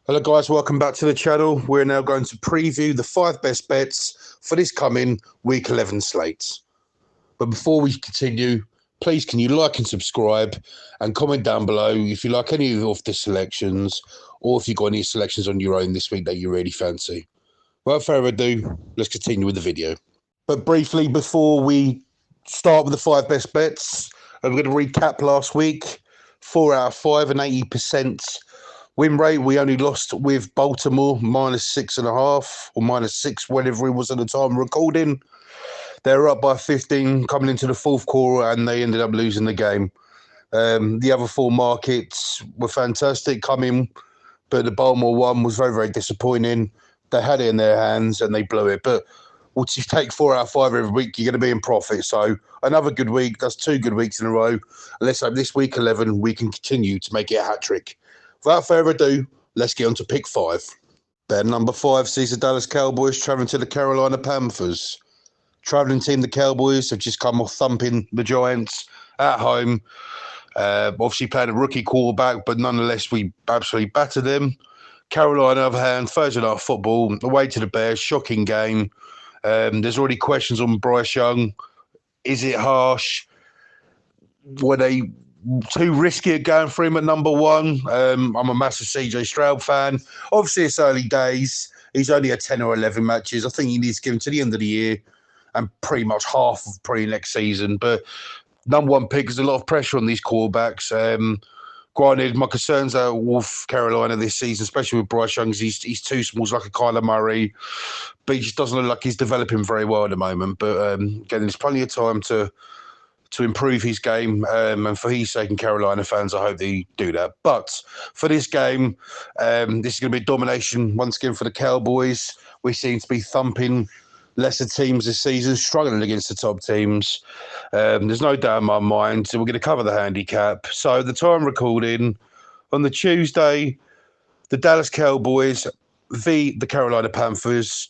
Hello guys, welcome back to the channel. We're now going to preview the 5 best bets for this coming week 11 slates. But before we continue, please can you like and subscribe and comment down below if you like any of the selections or if you've got any selections on your own this week that you really fancy. Without further ado, let's continue with the video. But briefly, before we start with the 5 best bets, we're going to recap last week. 4 out of 5 and 80% win rate. We only lost with Baltimore -6.5 or -6, whatever it was at the time recording. They were up by 15 coming into the fourth quarter and they ended up losing the game. The other 4 markets were fantastic coming, but the Baltimore one was very, very disappointing. They had it in their hands and they blew it. But once you take 4 out of 5 every week, you're going to be in profit. So another good week. That's 2 good weeks in a row. And let's hope this week 11 we can continue to make it a hat trick. Without further ado, let's get on to pick 5. Bet number 5 sees the Dallas Cowboys travelling to the Carolina Panthers. Travelling team, the Cowboys, have just come off thumping the Giants at home. Obviously playing a rookie quarterback, but nonetheless, we absolutely battered them. Carolina, on the other hand, Thursday night football, away to the Bears, shocking game. There's already questions on Bryce Young. Is it harsh? Were they too risky at going for him at number 1? I'm a massive CJ Stroud fan. Obviously, it's early days. He's only had 10 or 11 matches. I think he needs to give him to the end of the year and pretty much half of probably next season. But number 1 pick, there's a lot of pressure on these quarterbacks. Granted, my concerns are with Carolina this season, especially with Bryce Young. He's too small. He's like a Kyler Murray, but he just doesn't look like he's developing very well at the moment. But again, there's plenty of time to improve his game, and for his sake and Carolina fans, I hope they do that. But for this game, this is going to be domination once again for the Cowboys. We seem to be thumping lesser teams this season, struggling against the top teams. There's no doubt in my mind. So we're going to cover the handicap. So the time recording on the Tuesday, the Dallas Cowboys v the Carolina Panthers.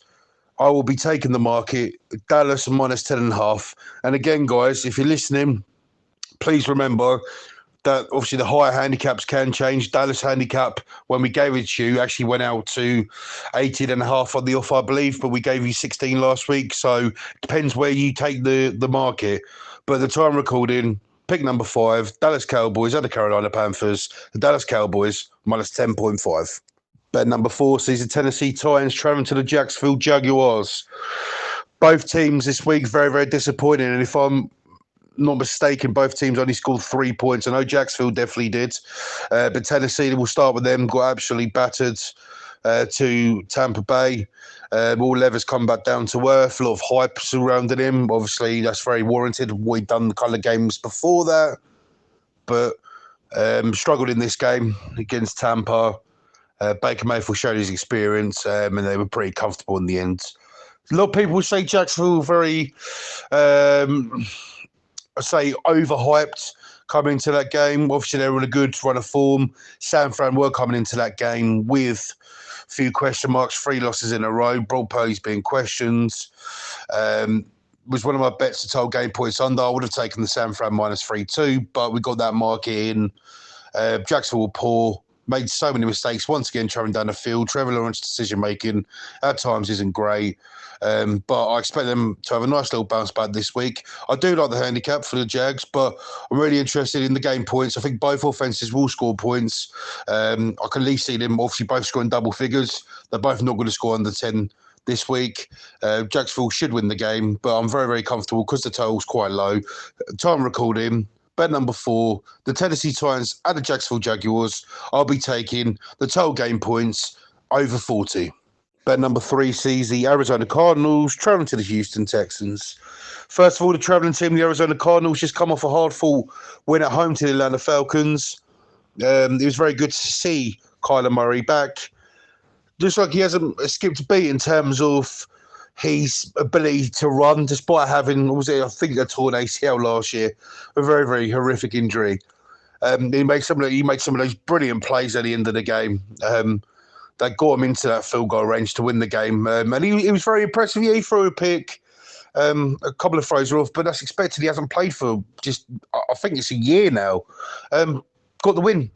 I will be taking the market, Dallas -10.5. And again, guys, if you're listening, please remember that obviously the higher handicaps can change. Dallas handicap, when we gave it to you, actually went out to 18.5 on the off, I believe, but we gave you 16 last week. So it depends where you take the market. But at the time recording, pick number 5, Dallas Cowboys at the Carolina Panthers. The Dallas Cowboys -10.5. Bet number 4 sees the Tennessee Titans traveling to the Jacksonville Jaguars. Both teams this week very, very disappointing. And if I'm not mistaken, both teams only scored 3 points. I know Jacksonville definitely did. But Tennessee, we'll start with them, got absolutely battered to Tampa Bay. All levers come back down to earth. A lot of hype surrounding him. Obviously, that's very warranted. We've done the kind of games before that. But struggled in this game against Tampa. Baker Mayfield showed his experience, and they were pretty comfortable in the end. A lot of people say Jacksonville very, overhyped coming into that game. Obviously, they were in a good run of form. San Fran were coming into that game with a few question marks, 3 losses in a row. Broad Purdy's being questioned. Was one of my bets to total game points under. I would have taken the San Fran -3 too, but we got that market in. Jacksonville were poor. Made so many mistakes once again traveling down the field. Trevor Lawrence's decision making at times isn't great, but I expect them to have a nice little bounce back this week. I do like the handicap for the Jags, but I'm really interested in the game points. I think both offenses will score points. I can at least see them obviously both scoring double figures. They're both not going to score under 10 this week. Jacksonville should win the game, but I'm very, very comfortable because the total's quite low. Time recording. Bet number 4, the Tennessee Titans at the Jacksonville Jaguars. I'll be taking the total game points over 40. Bet number 3 sees the Arizona Cardinals traveling to the Houston Texans. First of all, the traveling team, the Arizona Cardinals, just come off a hard-fought win at home to the Atlanta Falcons. It was very good to see Kyler Murray back. Looks like he hasn't skipped a beat in terms of his ability to run, despite having, I think, a torn ACL last year, a very, very horrific injury. He made some of those brilliant plays at the end of the game. That got him into that field goal range to win the game. And he was very impressive. Yeah, he threw a pick. A couple of throws are off, but that's expected. He hasn't played for I think it's a year now. Got the win.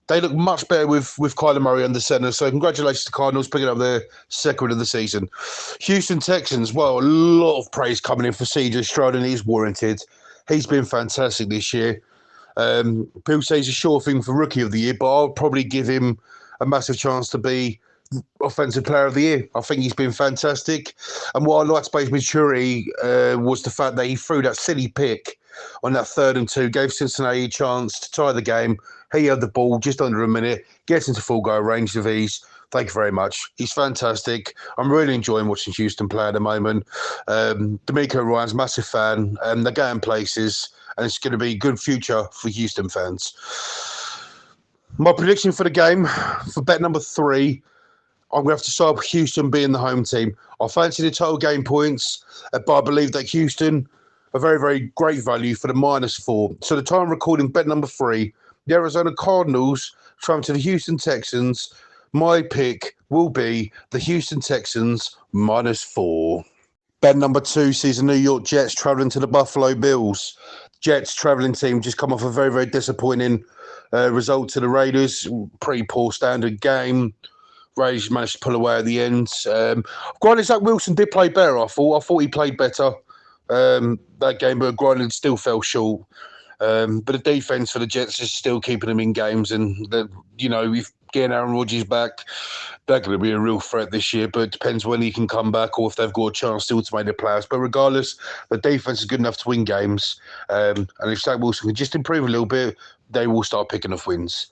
They look much better with Kyler Murray under centre. So congratulations to Cardinals picking up their second of the season. Houston Texans, well, a lot of praise coming in for CJ Stroud, and he's warranted. He's been fantastic this year. People say he's a sure thing for Rookie of the Year, but I'll probably give him a massive chance to be Offensive Player of the Year. I think he's been fantastic. And what I liked about his maturity was the fact that he threw that silly pick on that 3rd and 2, gave Cincinnati a chance to tie the game. He had the ball just under a minute, gets into full goal range of ease. Thank you very much. He's fantastic. I'm really enjoying watching Houston play at the moment. D'Amico Ryan's a massive fan. They're going places, and it's going to be a good future for Houston fans. My prediction for the game, for bet number 3, I'm going to have to start with Houston being the home team. I fancy the total game points, but I believe that Houston are very, very great value for the -4. So the time recording bet number 3, the Arizona Cardinals traveling to the Houston Texans. My pick will be the Houston Texans -4. Bet number 2 sees the New York Jets traveling to the Buffalo Bills. Jets traveling team just come off a very, very disappointing result to the Raiders. Pretty poor standard game. Raiders managed to pull away at the end. Granted, Zach Wilson did play better, I thought. I thought he played better that game, but granted, still fell short. But the defense for the Jets is still keeping them in games, and if getting Aaron Rodgers back, they're going to be a real threat this year. But it depends when he can come back or if they've got a chance still to make the playoffs. But regardless, the defense is good enough to win games, and if Zach Wilson can just improve a little bit, they will start picking up wins.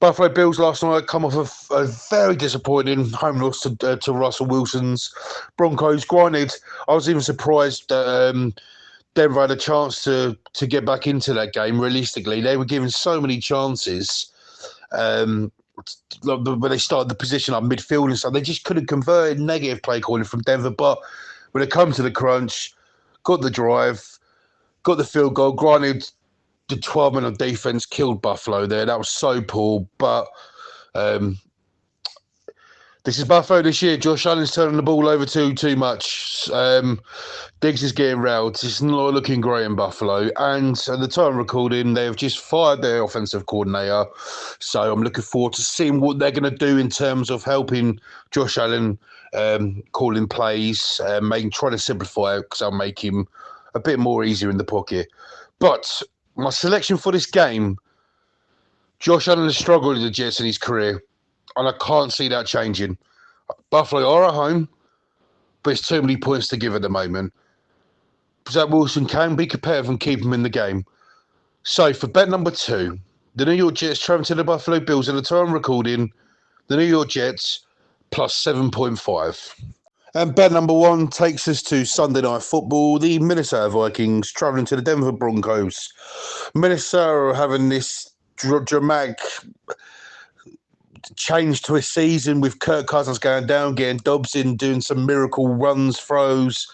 Buffalo Bills last night come off a very disappointing home loss to Russell Wilson's Broncos. Granted, I was even surprised that Denver had a chance to get back into that game. Realistically, they were given so many chances when they started the position up midfield and stuff. They just couldn't convert. Negative play calling from Denver. But when it comes to the crunch, got the drive, got the field goal. Granted, the 12 men of defense killed Buffalo there. That was so poor. But this is Buffalo this year. Josh Allen's turning the ball over too much. Diggs is getting railed. It's not looking great in Buffalo. And at the time of recording, they've just fired their offensive coordinator. So I'm looking forward to seeing what they're going to do in terms of helping Josh Allen calling plays, trying to simplify it because I'll make him a bit more easier in the pocket. But my selection for this game, Josh Allen has struggled with the Jets in his career, and I can't see that changing. Buffalo are at home, but it's too many points to give at the moment. Zach Wilson can be competitive and keep him in the game. So for bet number 2, the New York Jets traveling to the Buffalo Bills at the time recording, the New York Jets plus 7.5. And bet number 1 takes us to Sunday Night Football. The Minnesota Vikings traveling to the Denver Broncos. Minnesota are having this dramatic change to a season with Kirk Cousins going down, getting Dobbs in, doing some miracle runs, throws,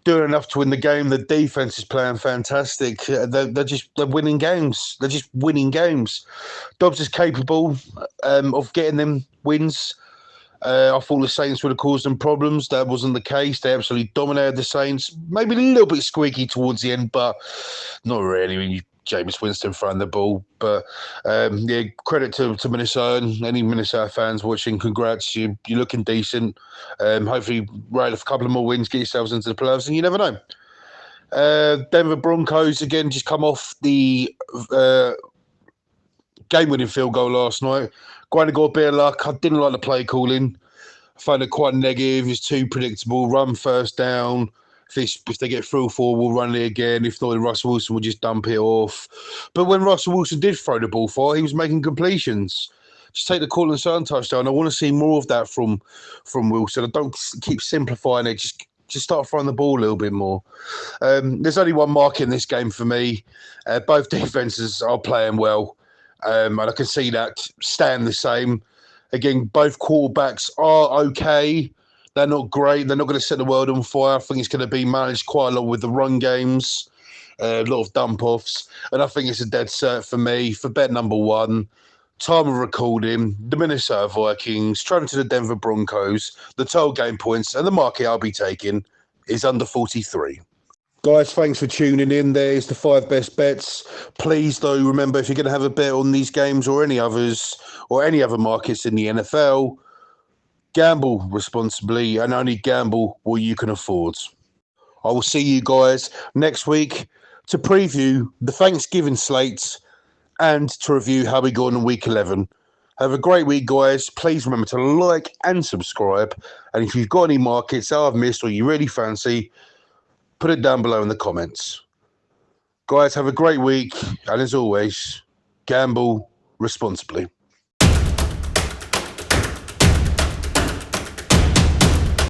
doing enough to win the game. The defense is playing fantastic. They're winning games. They're just winning games. Dobbs is capable of getting them wins. I thought the Saints would have caused them problems. That wasn't the case. They absolutely dominated the Saints. Maybe a little bit squeaky towards the end, but not really. I mean, Jameis Winston throwing the ball. But, credit to Minnesota and any Minnesota fans watching. Congrats. You're looking decent. Hopefully, rail a couple of more wins, get yourselves into the playoffs, and you never know. Denver Broncos, again, just come off the game-winning field goal last night. Granted, got a bit of luck. I didn't like the play calling. I found it quite negative. It's too predictable. Run first down. If they get through 4, we'll run it again. If not, Russell Wilson will just dump it off. But when Russell Wilson did throw the ball far, he was making completions. Just take the call and Sutton touchdown. I want to see more of that from Wilson. I don't keep simplifying it. Just start throwing the ball a little bit more. There's only one mark in this game for me. Both defenses are playing well. And I can see that staying the same. Again, both quarterbacks are okay. They're not great. They're not going to set the world on fire. I think it's going to be managed quite a lot with the run games, a lot of dump-offs. And I think it's a dead cert for me. For bet number 1, time of recording, the Minnesota Vikings, traveling to the Denver Broncos, the total game points, and the market I'll be taking is under 43. Guys, thanks for tuning in. There's the 5 best bets. Please, though, remember, if you're going to have a bet on these games or any others or any other markets in the NFL, gamble responsibly and only gamble what you can afford. I will see you guys next week to preview the Thanksgiving slates and to review how we go on in week 11. Have a great week, guys. Please remember to like and subscribe. And if you've got any markets that I've missed or you really fancy, put it down below in the comments. Guys, have a great week. And as always, gamble responsibly.